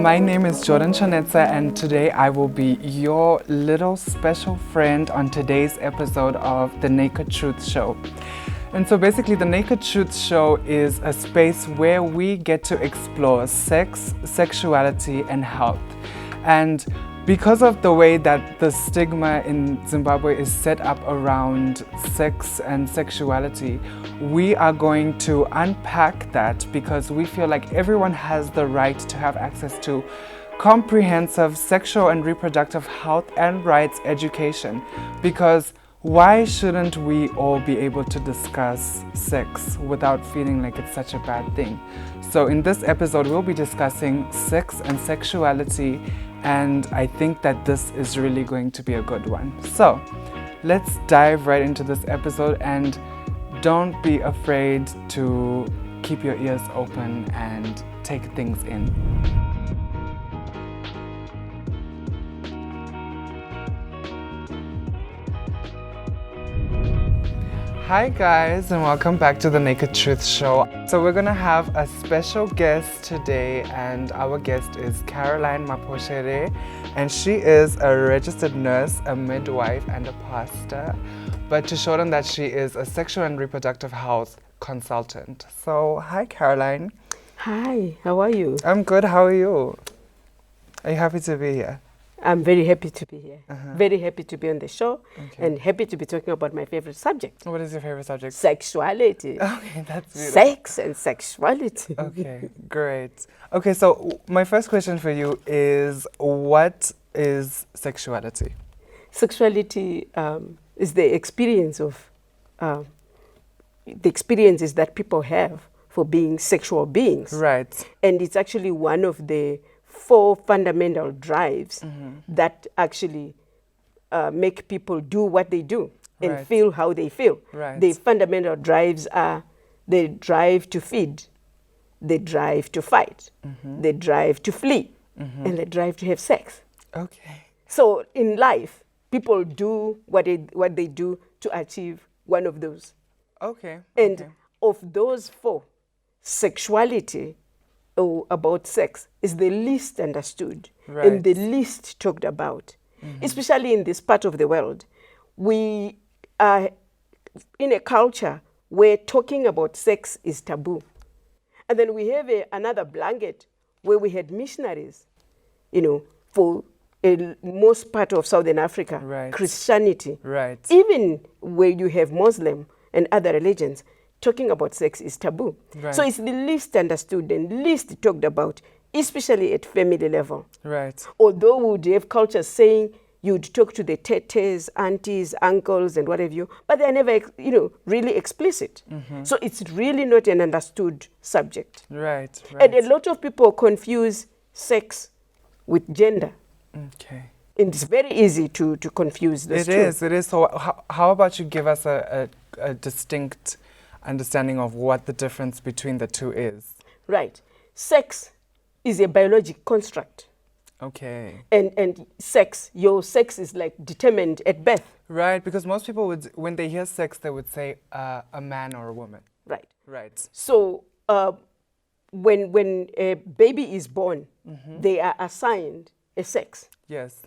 My name is Jordan Chanetza, and today I will be your little special friend on today's episode of The Naked Truth Show. And so basically, The Naked Truth Show is a space where we get to explore sex, sexuality, and health. And because of the way that the stigma in Zimbabwe is set up around sex and sexuality, we are going to unpack that because we feel like everyone has the right to have access to comprehensive sexual and reproductive health and rights education. Because why shouldn't we all be able to discuss sex without feeling like it's such a bad thing? So in this episode, we'll be discussing sex and sexuality, and I think that this is really going to be a good one. So let's dive right into this episode, and don't be afraid to keep your ears open and take things in. Hi guys, and welcome back to The Naked Truth Show. So we're gonna have a special guest today, and our guest is Caroline Maposhere, and she is a registered nurse, a midwife, and a pastor. But to shorten that, she is a sexual and reproductive health consultant. So hi Caroline. Hi, how are you? I'm good, how are you? Are you happy to be here? I'm very happy to be here. Very happy to be on the show, Okay. and happy to be talking about my favorite subject. What is your favorite subject? Sexuality. Okay, that's beautiful. Sex and sexuality. Okay, great. Okay, so my first question for you is, what is sexuality? Sexuality is the experience of, the experiences that people have for being sexual beings. Right. And it's actually one of the 4 fundamental drives that actually make people do what they do and Right. feel how they feel. Right. The fundamental drives are the drive to feed, the drive to fight, the drive to flee, and the drive to have sex. Okay. So in life, people do what they do to achieve one of those. Okay. And okay. of those 4, sexuality, about sex, is the least understood and the least talked about, especially in this part of the world. We are in a culture where talking about sex is taboo. And then we have another blanket where we had missionaries, for most part of Southern Africa, Right. Christianity. Right. Even where you have Muslim and other religions, talking about sex is taboo. Right. So it's the least understood and least talked about, especially at family level. Right. Although we would have cultures saying you'd talk to the tetes, aunties, uncles, and what have you, but they're never, really explicit. So it's really not an understood subject. Right. And Right. a lot of people confuse sex with gender. Okay. And it's very easy to confuse those two. It is. So how about you give us a distinct understanding of what the difference between the two is? Right. Sex is a biologic construct. Okay. And your sex is like determined at birth. Right, because most people would, when they hear sex, they would say a man or a woman. Right. Right. So when a baby is born, they are assigned a sex. Yes.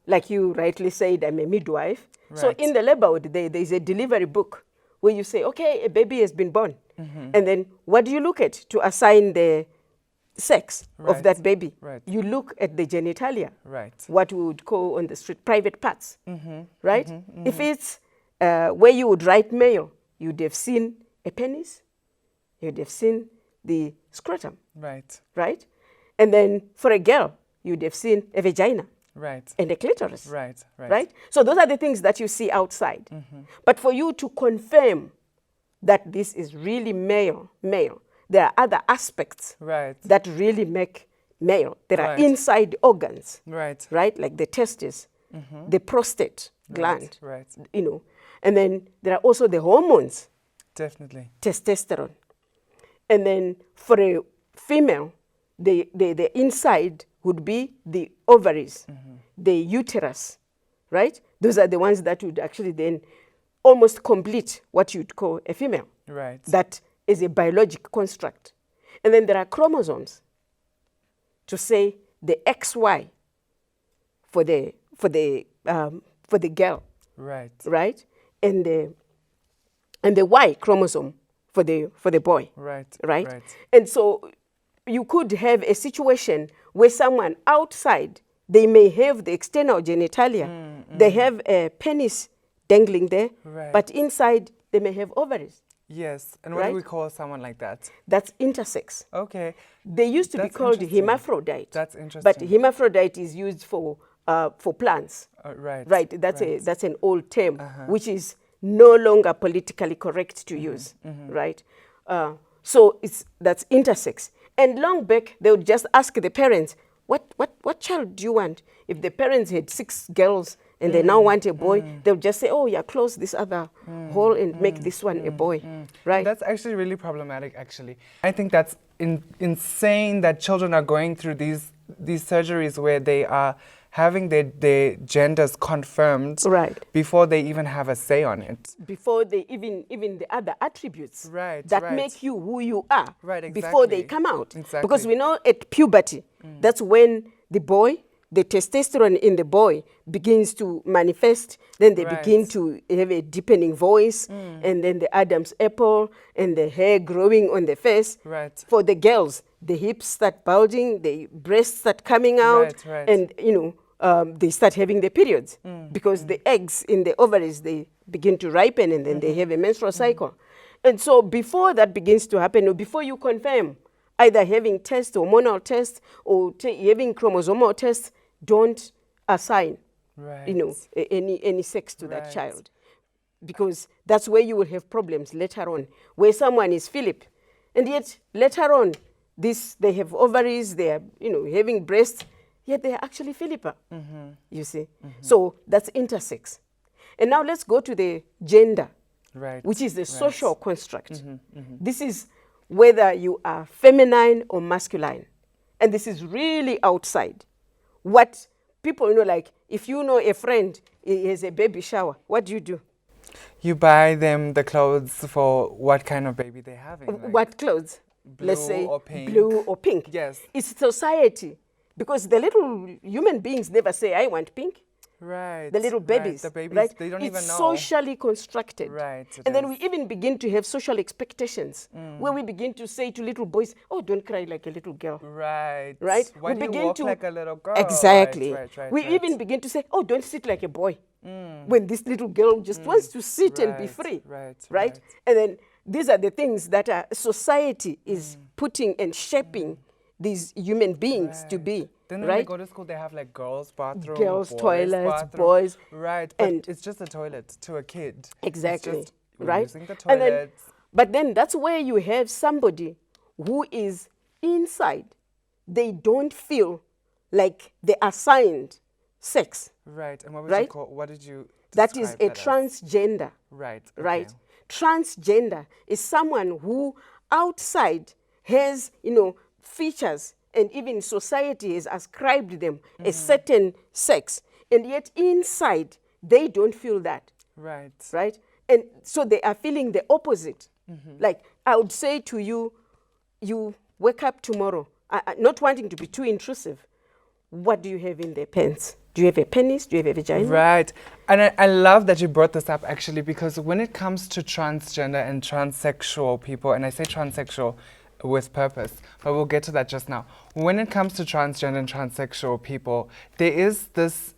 Like you rightly said, I'm a midwife. So Right. in the labor ward, there's a delivery book where you say, okay, a baby has been born. And then what do you look at to assign the sex Right. of that baby? Right. You look at the genitalia, Right. what we would call on the street private parts, right? If it's where you would write male, you'd have seen a penis, you'd have seen the scrotum, Right. right? And then for a girl, you'd have seen a vagina Right. and a clitoris, Right. Right. right? So those are the things that you see outside. But for you to confirm that this is really male, there are other aspects Right. that really make male. There are Right. inside organs, Right. right? Like the testes, the prostate gland, Right. And then there are also the hormones, Definitely. testosterone. And then for a female, the inside would be the ovaries, the uterus, right? Those are the ones that would actually then almost complete what you'd call a female. Right. That is a biologic construct. And then there are chromosomes to say the XY for the girl, Right. right, and the Y chromosome for the boy, Right. right, and so you could have a situation where someone outside, they may have the external genitalia, they have a penis dangling there, Right. but inside they may have ovaries. Yes. And what do Right? we call someone like that? That's intersex. Okay. They used to be That's called interesting. hermaphrodite. That's interesting. But hermaphrodite is used for plants. Right. Right. That's an old term, Uh-huh. which is no longer politically correct to use. Right. So that's intersex. And long back, they would just ask the parents, what child do you want? If the parents had 6 girls and they now want a boy, they would just say, oh, yeah, close this other hole and make this one a boy. Right? That's actually really problematic, actually. I think that's insane that children are going through these surgeries where they are having their genders confirmed Right. before they even have a say on it. Before they even the other attributes Right, that right. make you who you are, Right, before they exactly. come out. Exactly. Because we know at puberty, that's when the testosterone in the boy begins to manifest, then they Right. begin to have a deepening voice, and then the Adam's apple and the hair growing on the face. Right. For the girls, the hips start bulging, the breasts start coming out, Right. and they start having the periods because the eggs in the ovaries, they begin to ripen, and then they have a menstrual cycle. And so before that begins to happen, or before you confirm either having test, hormonal test, or having chromosomal test, don't assign Right. any sex to that Right. child, because that's where you will have problems later on, where someone is Philip, and yet later on they have ovaries, they are having breasts, yet they are actually Philippa. You see, so that's intersex. And now let's go to the gender, Right. which is the Right. social construct. This is whether you are feminine or masculine, and this is really outside. What people know, like if you know a friend has a baby shower, what do? You buy them the clothes for what kind of baby they're having. Like What clothes? Let's blue say or pink. blue or pink. Yes. It's society, because the little human beings never say, I want pink. Right. The little babies, Right. The babies, right? they don't It's even know. socially constructed. Right, it And then is. we even begin to have social expectations, where we begin to say to little boys, oh, don't cry like a little girl. Right. Right? Why do you walk like a little girl? Exactly. Right. We even begin to say, oh, don't sit like a boy. When this little girl just wants to sit and be free. Right. And then these are the things that society is putting and shaping these human beings to be. Then when right? they go to school, they have like girls' bathroom, Girls' boys' toilets, bathroom. boys. Right, but and it's just a toilet to a kid. Exactly. It's just, we're right? using the And then, toilets. but then that's where you have somebody who is inside. They don't feel like they assigned sex. Right, and right? what did you That is describe a that as? transgender. Right. Right? okay. Transgender is someone who outside has, features, and even society has ascribed them a certain sex, and yet inside they don't feel that. Right. Right? And so they are feeling the opposite. Like I would say to you, you wake up tomorrow, not wanting to be too intrusive. What do you have in the pants? Do you have a penis? Do you have a vagina? Right. And I love that you brought this up, actually, because when it comes to transgender and transsexual people, and I say transsexual with purpose, but we'll get to that just now. When it comes to transgender and transsexual people, there is this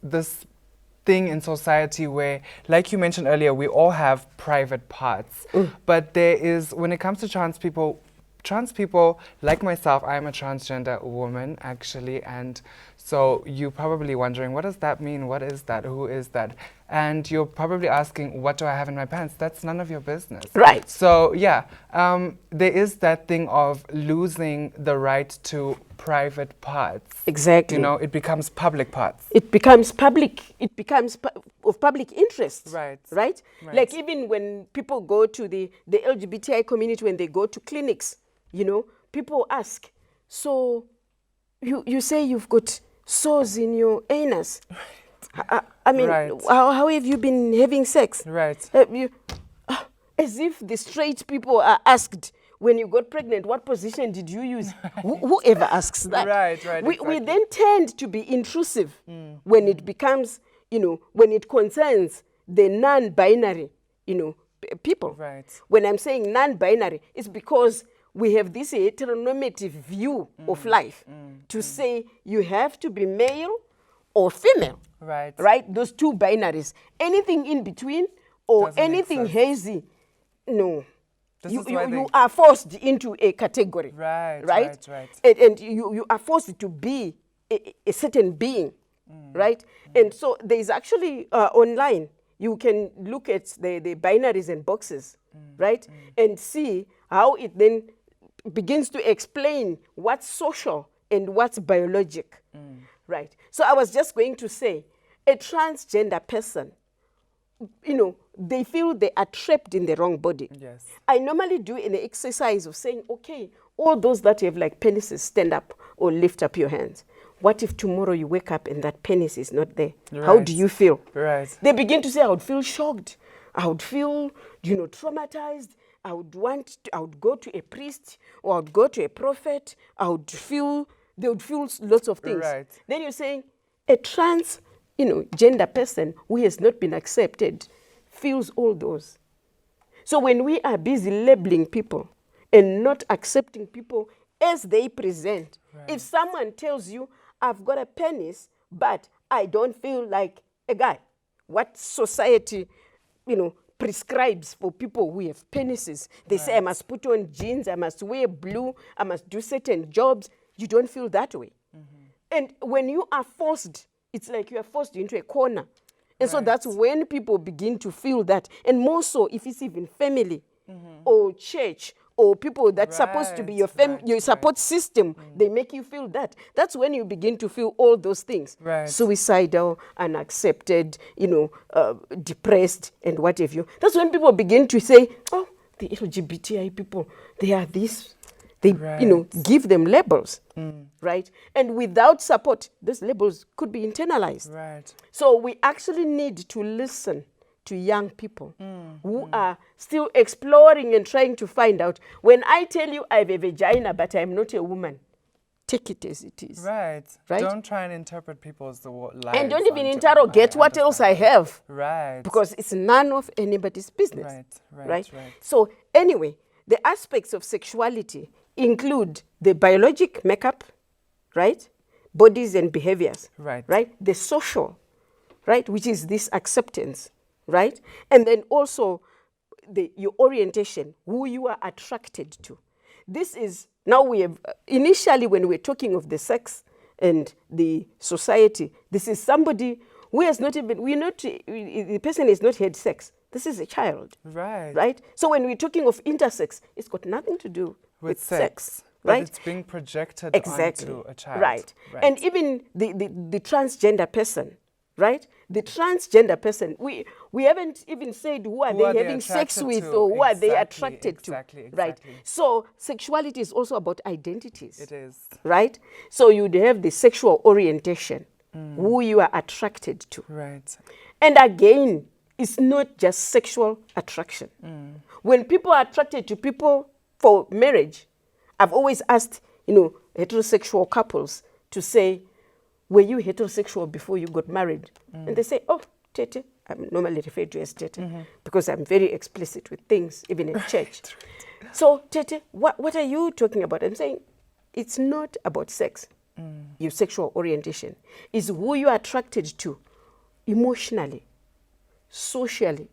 thing in society where, like you mentioned earlier, we all have private parts. But there is, when it comes to trans people, like myself, I am a transgender woman, actually, and so you're probably wondering, what does that mean? What is that? Who is that? And you're probably asking, what do I have in my pants? That's none of your business. Right. So, yeah, there is that thing of losing the right to private parts. Exactly. It becomes public parts. It becomes public. It becomes of public interest. Right. Right? Like even when people go to the LGBTI community, when they go to clinics, people ask, so you say you've got sores in your anus. I mean, Right. how have you been having sex? Right. Have you, as if the straight people are asked when you got pregnant, what position did you use? Whoever asks that. Right, We then tend to be intrusive when it becomes, when it concerns the non-binary, people. Right. When I'm saying non-binary, it's because we have this heteronormative view of life to say you have to be male or female. Right. Right? Those two binaries. Anything in between or Doesn't make anything sense. hazy, no. This You, is why you are forced into a category. Right. And you are forced to be a certain being. Right? And so there's actually online, you can look at the binaries and boxes, right? And see how it then begins to explain what's social and what's biologic, right? So I was just going to say, a transgender person, they feel they are trapped in the wrong body. Yes. I normally do an exercise of saying, okay, all those that have like penises, stand up or lift up your hands. What if tomorrow you wake up and that penis is not there? Right. How do you feel? Right. They begin to say, I would feel shocked. I would feel, traumatized. I would go to a priest or I would go to a prophet. They would feel lots of things. Right. Then you're saying a trans, gender person who has not been accepted feels all those. So when we are busy labeling people and not accepting people as they present, if someone tells you, I've got a penis, but I don't feel like a guy, what society, prescribes for people who have penises. They say, I must put on jeans, I must wear blue, I must do certain jobs. You don't feel that way. And when you are forced, it's like you are forced into a corner. And so that's when people begin to feel that. And more so if it's even family or church or people that's supposed to be your your support system, they make you feel that. That's when you begin to feel all those things. Right. Suicidal, unaccepted, depressed, and what have you. That's when people begin to say, oh, the LGBTI people, they are this. They, give them labels, right? And without support, those labels could be internalized. Right. So we actually need to listen to young people who are still exploring and trying to find out. When I tell you I have a vagina, but I'm not a woman, take it as it is. Right. Don't try and interpret people's lives. And don't even interrogate what else I have. Right. Because it's none of anybody's business. Right. So anyway, the aspects of sexuality include the biologic makeup, right? Bodies and behaviors. Right. The social, right? Which is this acceptance. Right? And then also your orientation, who you are attracted to. This is, now we have, initially when we're talking of the sex and the society, this is somebody who has not even, the person has not had sex. This is a child. Right? So when we're talking of intersex, it's got nothing to do with sex. Right? But it's being projected onto a child. Right. And even the transgender person, right? The transgender person, we haven't even said who are they having sex with or who are they attracted to. Right. So sexuality is also about identities. It is. Right? So you'd have the sexual orientation, who you are attracted to. Right. And again, it's not just sexual attraction. When people are attracted to people for marriage, I've always asked, heterosexual couples to say, were you heterosexual before you got married? And they say, oh, Tete. I'm normally referred to as Tete because I'm very explicit with things, even in church. So, Tete, what are you talking about? I'm saying it's not about sex, your sexual orientation. It's who you are attracted to emotionally, socially,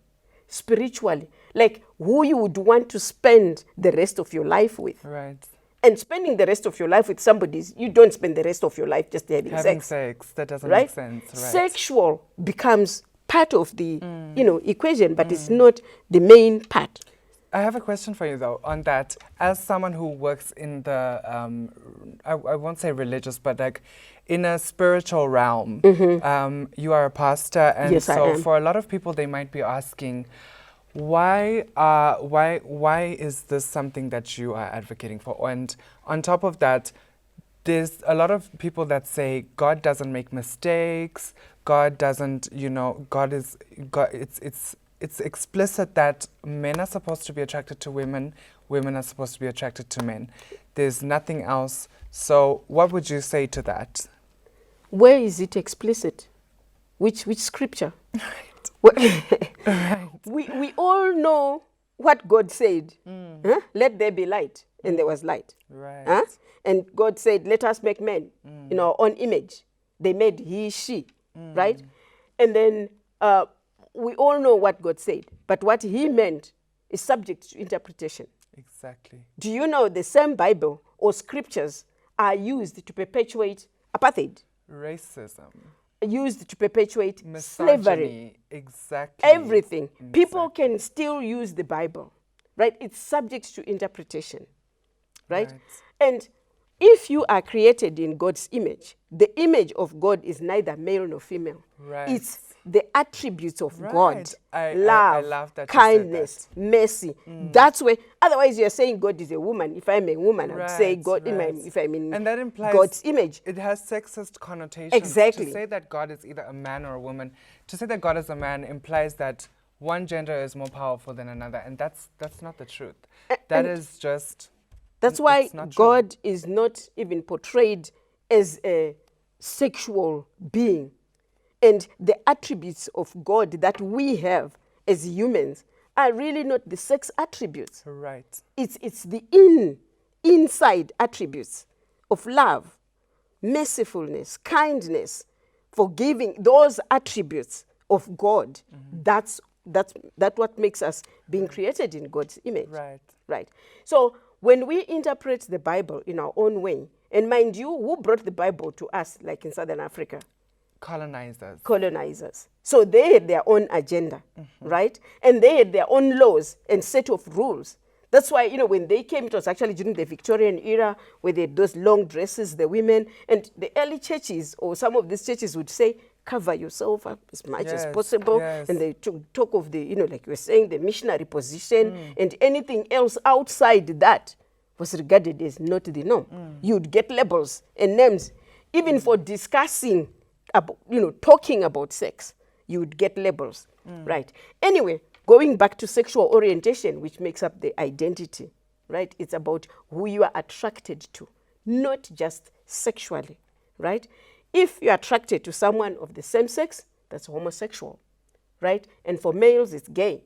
spiritually, like who you would want to spend the rest of your life with. Right. And spending the rest of your life with somebody, you don't spend the rest of your life just having sex. That doesn't make sense. Right. Sexual becomes part of the equation, but it's not the main part. I have a question for you though on that. As someone who works in the, I won't say religious, but like in a spiritual realm, you are a pastor, and yes, so for a lot of people, they might be asking, why is this something that you are advocating for? And on top of that, there's a lot of people that say God doesn't make mistakes. God doesn't, God is God. it's explicit that men are supposed to be attracted to women, women are supposed to be attracted to men. There's nothing else. So what would you say to that? Where is it explicit? Which scripture? Right. We all know what God said. Huh? Let there be light. And there was light. Right. Huh? And God said, let us make men in our own image. They made he, she. Right? And then we all know what God said. But what he meant is subject to interpretation. Exactly. Do you know the same Bible or scriptures are used to perpetuate apartheid? Racism. Used to perpetuate Misogyny. slavery. Exactly. Everything. Exactly. People can still use the Bible, right? It's subject to interpretation, right? And if you are created in God's image, the image of God is neither male nor female. Right. It's the attributes of God. I Love, that you kindness, said that. mercy. That's where, otherwise you're saying God is a woman. If I'm a woman, I'd say God, if I'm in and that implies God's image. It has sexist connotations. Exactly. To say that God is either a man or a woman, to say that God is a man implies that one gender is more powerful than another, and that's not the truth. That is just... That's why God true. is not even portrayed as a sexual being. And the attributes of God that we have as humans are really not the sex attributes. Right. It's the inside attributes of love, mercifulness, kindness, forgiving, those attributes of God. That's what makes us being created in God's image. Right. Right. So when we interpret the Bible in our own way, and mind you, who brought the Bible to us, like in Southern Africa? Colonizers. So they had their own agenda, right? And they had their own laws and set of rules. That's why, when they came, it was actually during the Victorian era, where they had those long dresses, the women, and the early churches, or some of these churches would say, cover yourself up as much as possible. Yes. And they talk of the, like you were saying, the missionary position, and anything else outside that was regarded as not the norm. You'd get labels and names, even for discussing, talking about sex, you would get labels, right? Anyway, going back to sexual orientation, which makes up the identity, right? It's about who you are attracted to, not just sexually, right? If you're attracted to someone of the same sex, that's homosexual, right? And for males, it's gay.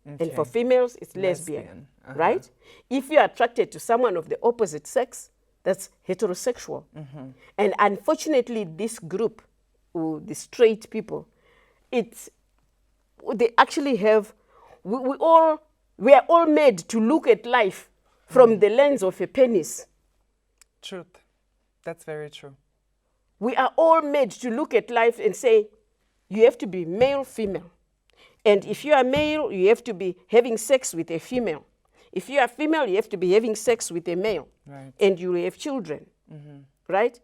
Okay. And for females, it's lesbian. Right? If you're attracted to someone of the opposite sex, that's heterosexual. And unfortunately, this group, the straight people, they actually have, we are all made to look at life from the lens of a penis. Truth. That's very true. We are all made to look at life and say, you have to be male, female. And if you are male, you have to be having sex with a female. If you are female, you have to be having sex with a male. Right. And you will have children. Right?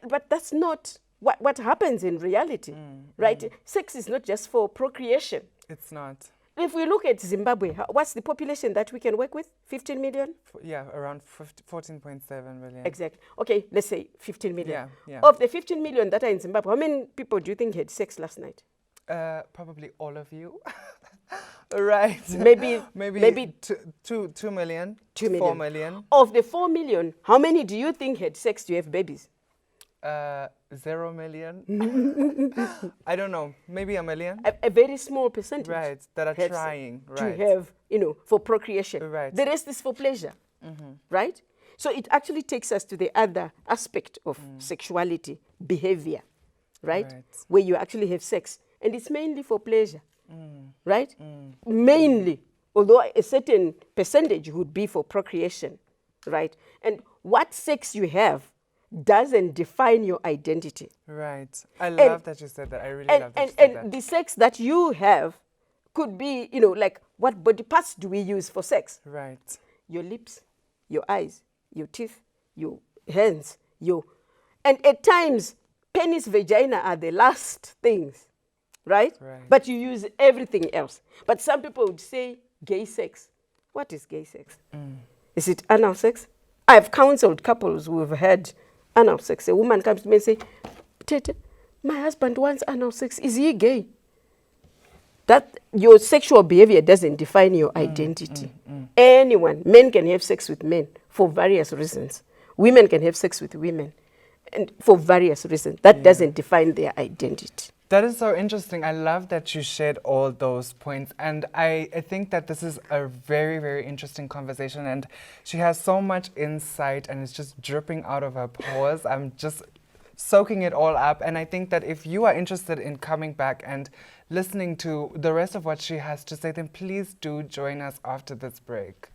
But that's not what happens in reality. Right? Sex is not just for procreation. It's not. If we look at Zimbabwe, what's the population that we can work with? 15 million? Yeah, around 14.7 million. Exactly. Okay, let's say 15 million. Yeah. Of the 15 million that are in Zimbabwe, how many people do you think had sex last night? Probably all of you. Right. Maybe 2 million. 2 million. 4 million. Of the 4 million, how many do you think had sex to have babies? 0 million. I don't know. Maybe a million. A very small percentage. Right. That are trying. To have, for procreation. Right. The rest is for pleasure. Right? So it actually takes us to the other aspect of sexuality, behavior. Right? Where you actually have sex. And it's mainly for pleasure. Right? Mainly. Although a certain percentage would be for procreation. Right? And what sex you have doesn't define your identity. Right. I love that you said that. I really love that you said that. And the sex that you have could be, like what body parts do we use for sex? Right. Your lips, your eyes, your teeth, your hands, and at times, penis, vagina are the last things, right? But you use everything else. But some people would say gay sex. What is gay sex? Is it anal sex? I've counseled couples who have had anal sex. A woman comes to me and says, Tete, my husband wants anal sex. Is he gay? That your sexual behavior doesn't define your identity. Anyone, men can have sex with men for various reasons. Women can have sex with women and for various reasons. That doesn't define their identity. That is so interesting. I love that you shared all those points. And I think that this is a very, very interesting conversation. And she has so much insight and it's just dripping out of her pores. I'm just soaking it all up. And I think that if you are interested in coming back and listening to the rest of what she has to say, then please do join us after this break.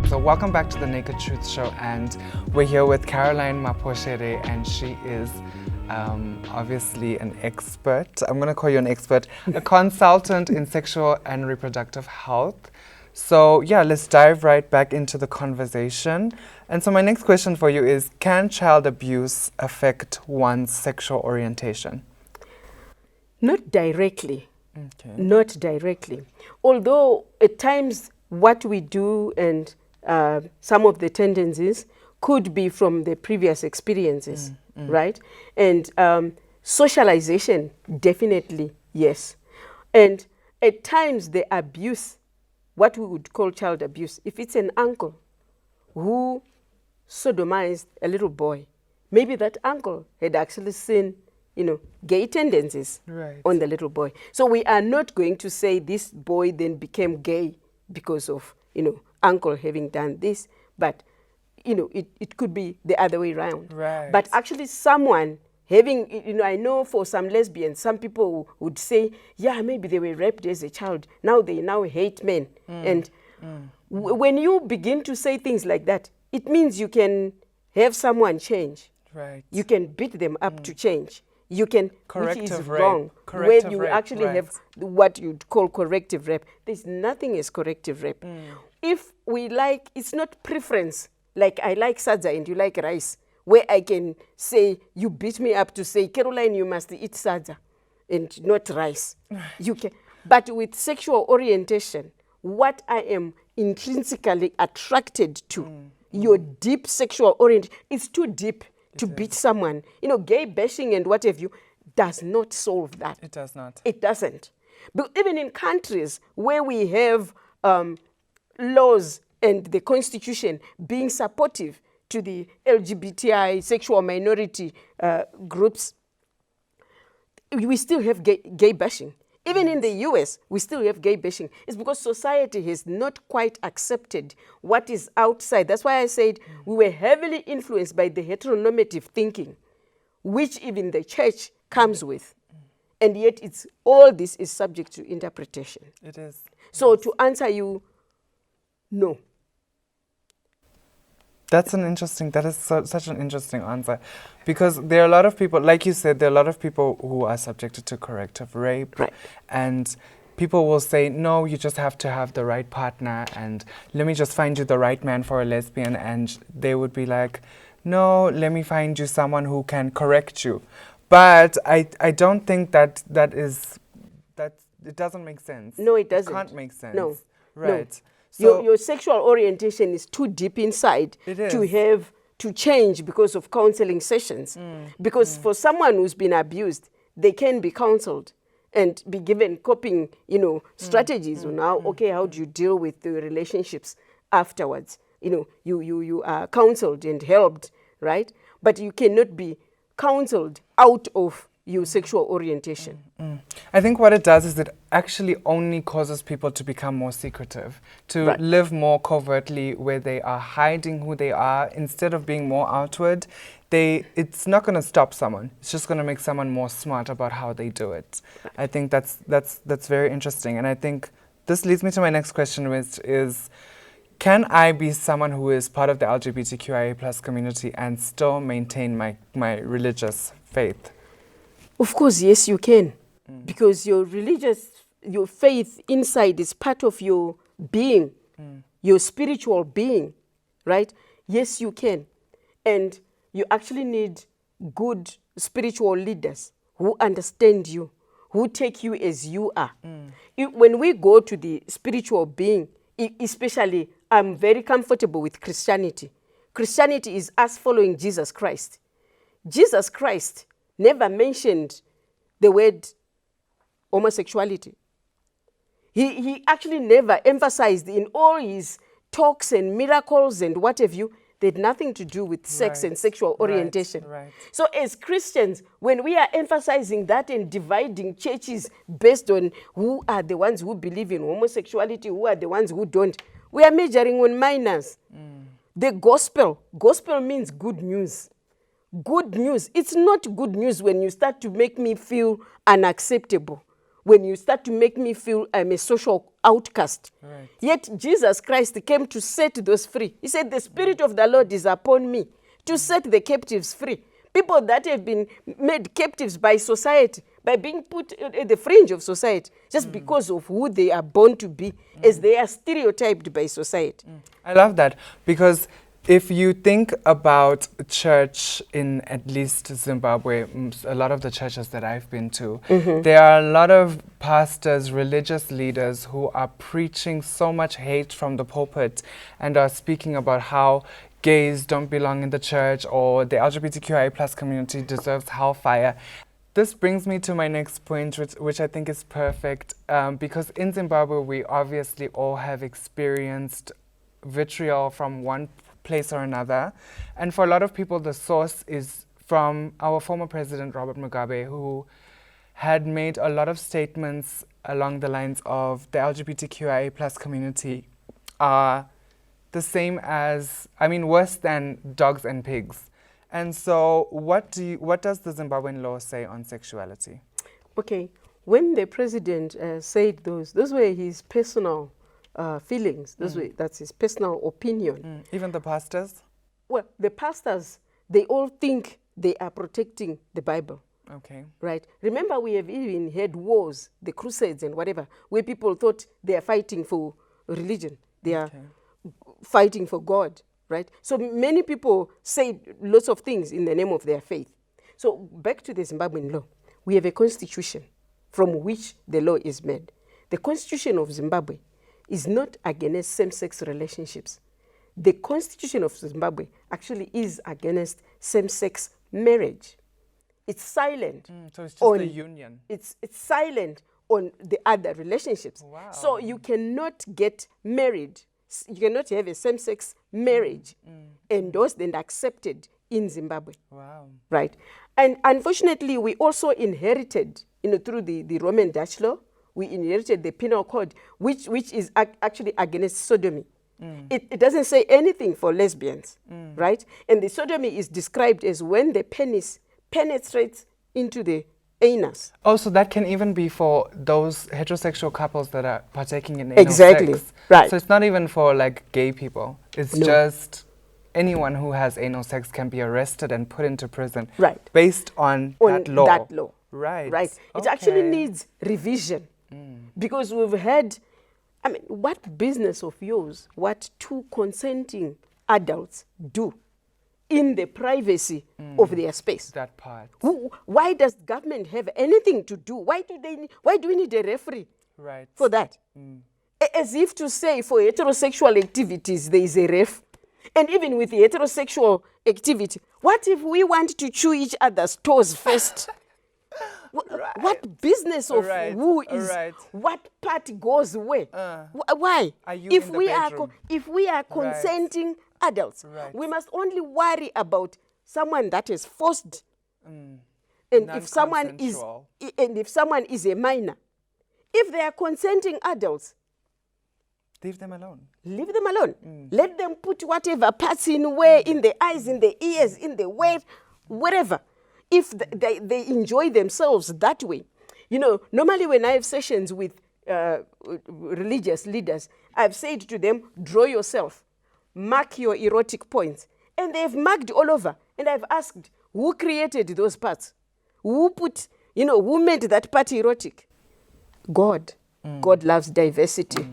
So welcome back to the Naked Truth Show, and we're here with Caroline Maposhere, and she is obviously an expert. I'm going to call you an expert, a consultant in sexual and reproductive health. So yeah, let's dive right back into the conversation. And so my next question for you is, can child abuse affect one's sexual orientation? Not directly. Okay. Not directly. Although at times what we do and some of the tendencies could be from the previous experiences, right? And socialization, definitely, yes. And at times the abuse, what we would call child abuse, if it's an uncle who sodomized a little boy, maybe that uncle had actually seen, gay tendencies on the little boy. So we are not going to say this boy then became gay because of, uncle having done this, but it could be the other way around. Right. But actually someone having, I know for some lesbians, some people would say, yeah, maybe they were raped as a child. Now they hate men. And when you begin to say things like that, it means you can have someone change. Right. You can beat them up to change. You can, which is Corrective rape. wrong, Corrective where you rape, actually right. have what you'd call corrective rape. There's nothing as corrective rape. If we like, it's not preference, like I like sadza and you like rice, where I can say, you beat me up to say, Caroline, you must eat sadza and not rice. You can, but with sexual orientation, what I am intrinsically attracted to, your deep sexual orientation, it's too deep to beat someone. Gay bashing and what have you does not solve that. It does not. It doesn't. But even in countries where we have laws and the constitution being supportive to the LGBTI sexual minority groups, we still have gay bashing. Even in the US, we still have gay bashing. It's because society has not quite accepted what is outside. That's why I said we were heavily influenced by the heteronormative thinking, which even the church comes with. And yet all this is subject to interpretation. It is. So to answer you, no. That is such an interesting answer, because there are a lot of people, like you said, there are a lot of people who are subjected to corrective rape. Right. And people will say, no, you just have to have the right partner, and let me just find you the right man for a lesbian. And they would be like, no, let me find you someone who can correct you. But I don't think that it doesn't make sense. No, it doesn't. It can't make sense. No. Right. No. So Your sexual orientation is too deep inside to change because of counseling sessions. Because for someone who's been abused, they can be counseled and be given coping, strategies on how, how do you deal with the relationships afterwards? You are counseled and helped, right? But you cannot be counseled out of your sexual orientation. I think what it does is it actually only causes people to become more secretive, to live more covertly, where they are hiding who they are instead of being more outward. It's not going to stop someone. It's just going to make someone more smart about how they do it. I think that's very interesting. And I think this leads me to my next question, which is, can I be someone who is part of the LGBTQIA+ community and still maintain my religious faith? Of course, yes, you can. Because your faith inside is part of your being, your spiritual being, right? Yes, you can. And you actually need good spiritual leaders who understand you, who take you as you are. When we go to the spiritual being, especially, I'm very comfortable with Christianity. Christianity is us following Jesus Christ. Jesus Christ never mentioned the word homosexuality. He actually never emphasized in all his talks and miracles and what have you, they had nothing to do with sex and sexual orientation. So as Christians, when we are emphasizing that and dividing churches based on who are the ones who believe in homosexuality, who are the ones who don't, we are measuring on minors. The gospel means good news. Good news. It's not good news when you start to make me feel unacceptable, when you start to make me feel I'm a social outcast. Yet Jesus Christ came to set those free. He said, the Spirit of the Lord is upon me to set the captives free. People that have been made captives by society, by being put at the fringe of society, just because of who they are born to be, as they are stereotyped by society. I love that, because if you think about church in at least Zimbabwe, a lot of the churches that I've been to, there are a lot of pastors, religious leaders who are preaching so much hate from the pulpit and are speaking about how gays don't belong in the church or the LGBTQIA plus community deserves hellfire. This brings me to my next point, which I think is perfect, because in Zimbabwe, we obviously all have experienced vitriol from one place or another. And for a lot of people, the source is from our former president, Robert Mugabe, who had made a lot of statements along the lines of the LGBTQIA plus community are the same as, worse than dogs and pigs. And so what does the Zimbabwean law say on sexuality? Okay, when the president said those were his personal feelings. That's his personal opinion. Even the pastors? Well, the pastors, they all think they are protecting the Bible. Okay. Right? Remember, we have even had wars, the Crusades and whatever, where people thought they are fighting for religion. They are fighting for God, right? So many people say lots of things in the name of their faith. So back to the Zimbabwean law. We have a constitution from which the law is made. The constitution of Zimbabwe is not against same-sex relationships. The constitution of Zimbabwe actually is against same-sex marriage. It's silent. So it's just a union. It's silent on the other relationships. Wow. So you cannot get married. You cannot have a same-sex marriage endorsed and accepted in Zimbabwe. Wow. Right. And unfortunately, we also inherited, through the Roman Dutch law, we inherited the penal code, which is actually against sodomy. It doesn't say anything for lesbians, right? And the sodomy is described as when the penis penetrates into the anus. Oh, so that can even be for those heterosexual couples that are partaking in anal sex. Right. So it's not even for gay people. It's just anyone who has anal sex can be arrested and put into prison. Right. Based on that law. That law. Right. Right. It actually needs revision. Because we've had, what business of yours, what two consenting adults do in the privacy of their space? That part. Why does government have anything to do? Why do we need a referee for that? As if to say for heterosexual activities, there is a ref. And even with the heterosexual activity, what if we want to chew each other's toes first? What business of who is what part goes where? Why? If we are consenting adults, we must only worry about someone that is forced, and if someone is a minor. If they are consenting adults, leave them alone. Leave them alone. Let them put whatever parts in where, in the eyes, in the ears, in the where, wherever. If they enjoy themselves that way. Normally when I have sessions with religious leaders, I've said to them, draw yourself, mark your erotic points. And they've marked all over. And I've asked, who created those parts? Who made that part erotic? God. God loves diversity.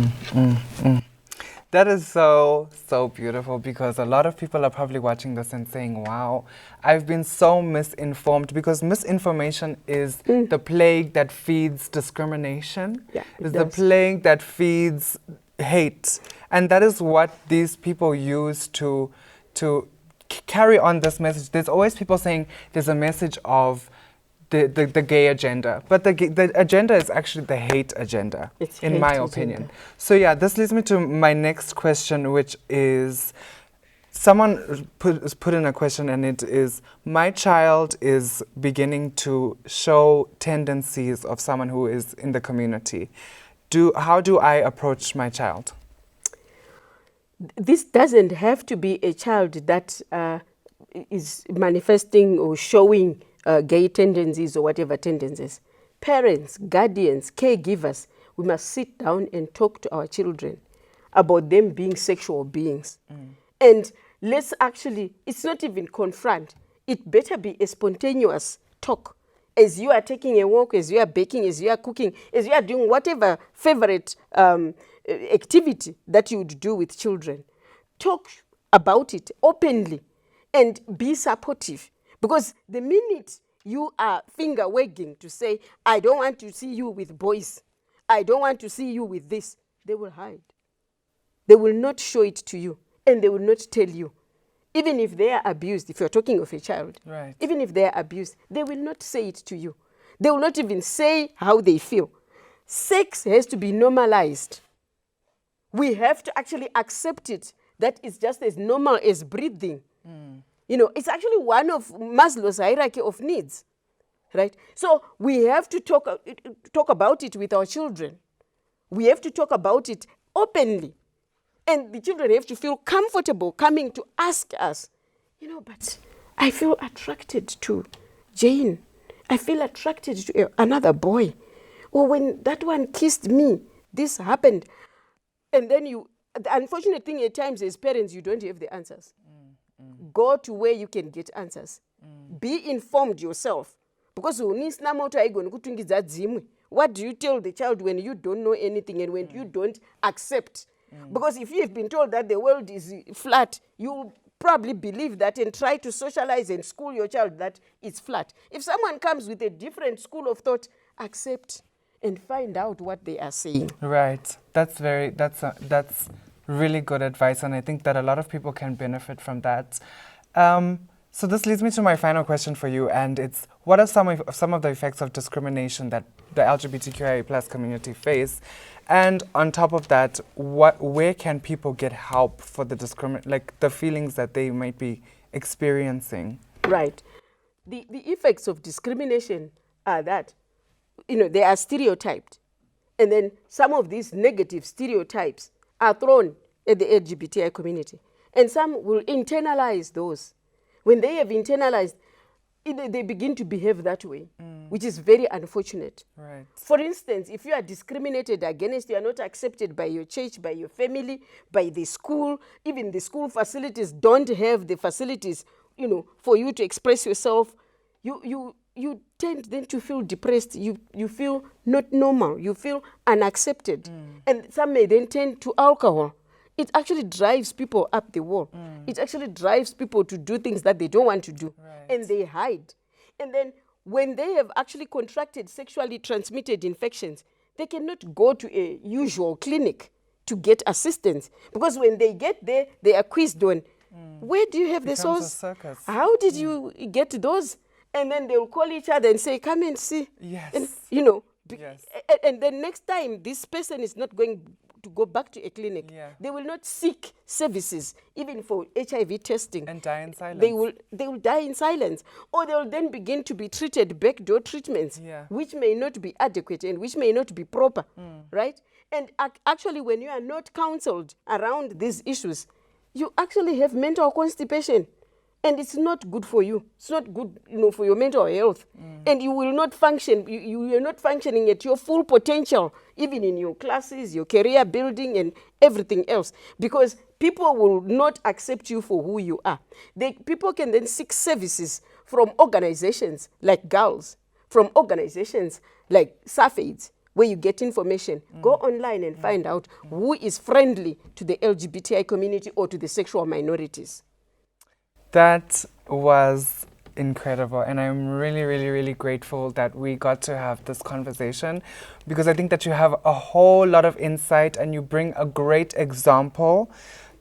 That is so, so beautiful, because a lot of people are probably watching this and saying, wow, I've been so misinformed, because misinformation is the plague that feeds discrimination. Yeah, it It's does. the plague that feeds hate. And that is what these people use to carry on this message. There's always people saying there's a message of the gay agenda, but the agenda is actually the hate agenda, It's in hate my agenda. opinion. So yeah, this leads me to my next question, which is, someone put in a question, and it is, my child is beginning to show tendencies of someone who is in the community. How do I approach my child? This doesn't have to be a child that is manifesting or showing gay tendencies or whatever tendencies. Parents, guardians, caregivers, we must sit down and talk to our children about them being sexual beings. And let's actually, it's not even confront. It better be a spontaneous talk. As you are taking a walk, as you are baking, as you are cooking, as you are doing whatever favorite activity that you would do with children. Talk about it openly and be supportive. Because the minute you are finger wagging to say, I don't want to see you with boys, I don't want to see you with this, they will hide. They will not show it to you, and they will not tell you. Even if they are abused, if you're talking of a child, Right. even if they are abused, they will not say it to you. They will not even say how they feel. Sex has to be normalized. We have to actually accept it, that it's just as normal as breathing. You know, it's actually one of Maslow's hierarchy of needs, right? So we have to talk about it with our children. We have to talk about it openly. And the children have to feel comfortable coming to ask us, you know, but I feel attracted to Jane. I feel attracted to another boy. Or when that one kissed me, this happened. And then the unfortunate thing at times as parents, you don't have the answers. Go to where you can get answers. Be informed yourself. Because what do you tell the child when you don't know anything and when you don't accept? Because if you've been told that the world is flat, you probably believe that and try to socialize and school your child that it's flat. If someone comes with a different school of thought, accept and find out what they are saying. Right. That's really good advice, and I think that a lot of people can benefit from that. So this leads me to my final question for you, and it's, what are some of the effects of discrimination that the LGBTQIA+ community face? And on top of that, where can people get help for the the feelings that they might be experiencing? Right. The effects of discrimination are that, you know, they are stereotyped. And then some of these negative stereotypes are thrown at the LGBTI community. And some will internalize those. When they have internalized, they begin to behave that way, which is very unfortunate. Right. For instance, if you are discriminated against, you are not accepted by your church, by your family, by the school, even the school facilities don't have the facilities, you know, for you to express yourself, you tend then to feel depressed. You feel not normal. You feel unaccepted. And some may then turn to alcohol. It actually drives people up the wall. It actually drives people to do things that they don't want to do. Right. And they hide. And then when they have actually contracted sexually transmitted infections, they cannot go to a usual clinic to get assistance. Because when they get there, they are quizzed on, where do you have the Becomes a source? circus. How did you get those? And then they'll call each other and say, come and see. Yes. And, you know, Yes. and then next time, this person is not going to go back to a clinic. Yeah. They will not seek services, even for HIV testing. And die in silence. They will die in silence. Or they will then begin to be treated backdoor treatments, Yeah. which may not be adequate and which may not be proper, right? And actually, when you are not counseled around these issues, you actually have mental constipation. And it's not good for you. It's not good, you know, for your mental health. And you will not function. You are not functioning at your full potential, even in your classes, your career building, and everything else. Because people will not accept you for who you are. People can then seek services from organizations like girls, from organizations like SAFAIDS, where you get information. Go online and find out who is friendly to the LGBTI community or to the sexual minorities. That was incredible, and I'm really, really, really grateful that we got to have this conversation, because I think that you have a whole lot of insight and you bring a great example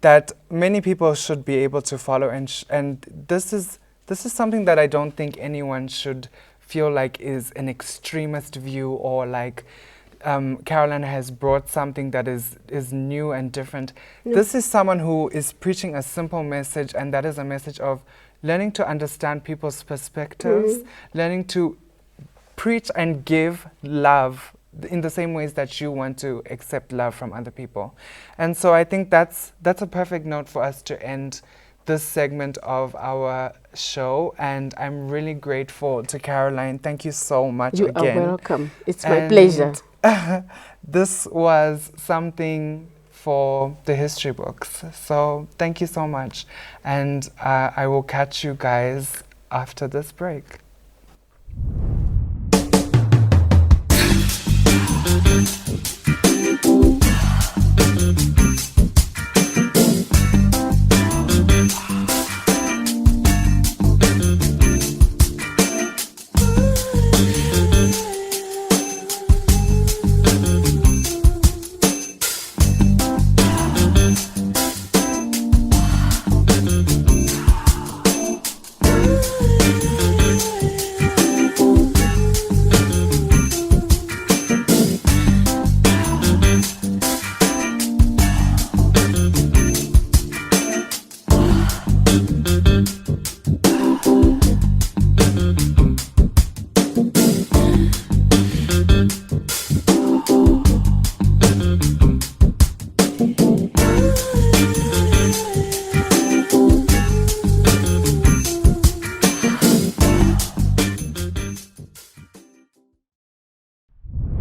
that many people should be able to follow, and this is something that I don't think anyone should feel like is an extremist view, or like Caroline has brought something that is new and different. No. This is someone who is preaching a simple message, and that is a message of learning to understand people's perspectives, learning to preach and give love in the same ways that you want to accept love from other people. And so I think that's a perfect note for us to end this segment of our show, and I'm really grateful to Caroline. Thank you so much again. You are welcome. It's my pleasure. This was something for the history books. So thank you so much. And I will catch you guys after this break.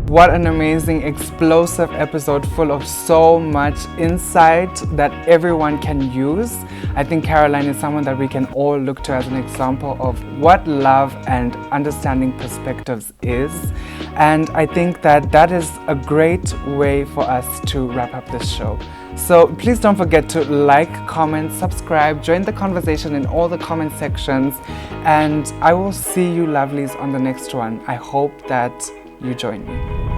What an amazing, explosive episode full of so much insight that everyone can use. I think Caroline is someone that we can all look to as an example of what love and understanding perspectives is. And I think that is a great way for us to wrap up this show. So please don't forget to like, comment, subscribe, join the conversation in all the comment sections, and I will see you lovelies on the next one. I hope that you join me.